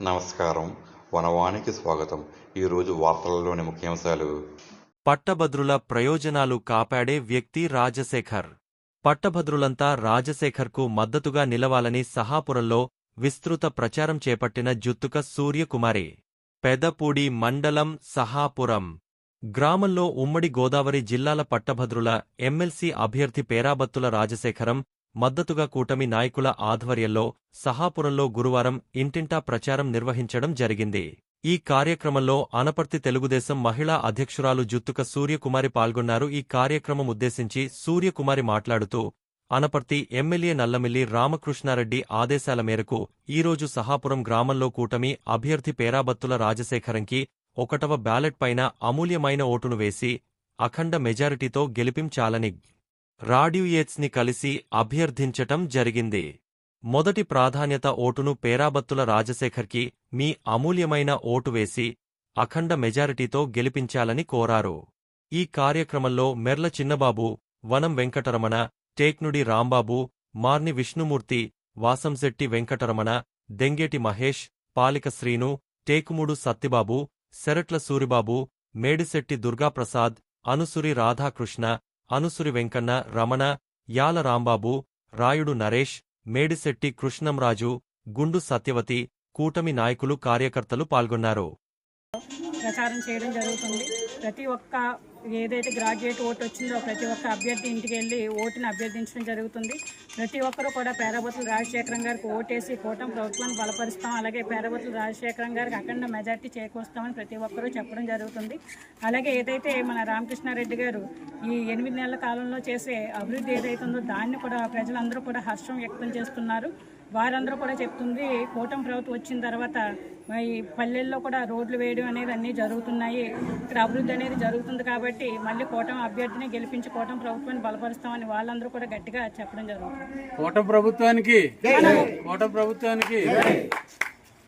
నమస్కారం. వనవానికి స్వాగతం. ఈరోజు వార్తలలోని ముఖ్యాంశాలు. పట్టభద్రుల ప్రయోజనాలు కాపాడే వ్యక్తి రాజశేఖర్. పట్టభద్రులంతా రాజశేఖర్కు మద్దతుగా నిలవాలని సహాపురంలో విస్తృత ప్రచారం చేపట్టిన జుత్తుక సూర్యకుమారి. పెదపూడి మండలం సహాపురం గ్రామంలో ఉమ్మడి గోదావరి జిల్లాల పట్టభద్రుల ఎమ్మెల్సీ అభ్యర్థి పేరాబత్తుల రాజశేఖరం మద్దతుగా కూటమి నాయకుల ఆధ్వర్యంలో సహాపురంలో గురువారం ఇంటింటా ప్రచారం నిర్వహించడం జరిగింది. ఈ కార్యక్రమంలో అనపర్తి తెలుగుదేశం మహిళా అధ్యక్షురాలు జుత్తుక సూర్యకుమారి పాల్గొన్నారు. ఈ కార్యక్రమం ఉద్దేశించి సూర్యకుమారి మాట్లాడుతూ, అనపర్తి ఎమ్మెల్యే నల్లమిల్లి రామకృష్ణారెడ్డి ఆదేశాల మేరకు ఈరోజు సహాపురం గ్రామంలో కూటమి అభ్యర్థి పేరాబత్తుల రాజశేఖరంకి 1వ బ్యాలెట్ పైన అమూల్యమైన ఓటును వేసి అఖండ మెజారిటీతో గెలిపించాలని రాడ్యూయేట్స్ని కలిసి అభ్యర్థించటం జరిగింది. మొదటి ప్రాధాన్యత ఓటును పేరాబత్తుల రాజశేఖర్కి మీ అమూల్యమైన ఓటు వేసి అఖండ మెజారిటీతో గెలిపించాలని కోరారు. ఈ కార్యక్రమంలో మెర్ల చిన్నబాబు, వనం వెంకటరమణ, టేక్నుడి రాంబాబు, మార్ని విష్ణుమూర్తి, వాసంశెట్టి వెంకటరమణ, దెంగేటి మహేష్, పాలిక శ్రీను, టేకుమూడు సత్తిబాబు, సెరట్ల సూరిబాబు, మేడిశెట్టి దుర్గాప్రసాద్, అనుసురి రాధాకృష్ణ, అనుసురి వెంకన్న, రమణ, యాల రాంబాబు, రాయుడు నరేష్, మేడిశెట్టి కృష్ణంరాజు, గుండు సత్యవతి, కూటమి నాయకులు కార్యకర్తలు పాల్గొన్నారు. ప్రచారం చేయడం జరుగుతుంది. ప్రతి ఒక్క ఏదైతే గ్రాడ్యుయేట్ ఓటు వచ్చిందో ప్రతి ఒక్క అభ్యర్థి ఇంటికి వెళ్ళి ఓటుని అభ్యర్థించడం జరుగుతుంది. ప్రతి ఒక్కరూ కూడా పేరాబత్తుల రాజశేఖరం గారికి ఓటేసి కూటమి ప్రభుత్వాన్ని బలపరుస్తాం, అలాగే పేరాబత్తుల రాజశేఖరం గారికి అఖండ మెజార్టీ చేకూరుస్తామని ప్రతి ఒక్కరూ చెప్పడం జరుగుతుంది. అలాగే ఏదైతే మన రామకృష్ణారెడ్డి గారు ఈ 8 నెలల కాలంలో చేసే అభివృద్ధి ఏదైతే ఉందో దాన్ని కూడా ప్రజలందరూ కూడా హర్షం వ్యక్తం చేస్తున్నారు. వారందరూ కూడా చెప్తుంది, కూటమి ప్రభుత్వం వచ్చిన తర్వాత ఈ పల్లెల్లో కూడా రోడ్లు వేయడం అనేది అన్నీ జరుగుతున్నాయి, ఇక్కడ అభివృద్ధి అనేది జరుగుతుంది కాబట్టి మళ్ళీ కూటమి అభ్యర్థిని గెలిపించి కూటమి ప్రభుత్వాన్ని బలపరుస్తామని వాళ్ళందరూ కూడా గట్టిగా చెప్పడం జరుగుతుంది. కూటమి ప్రభుత్వానికి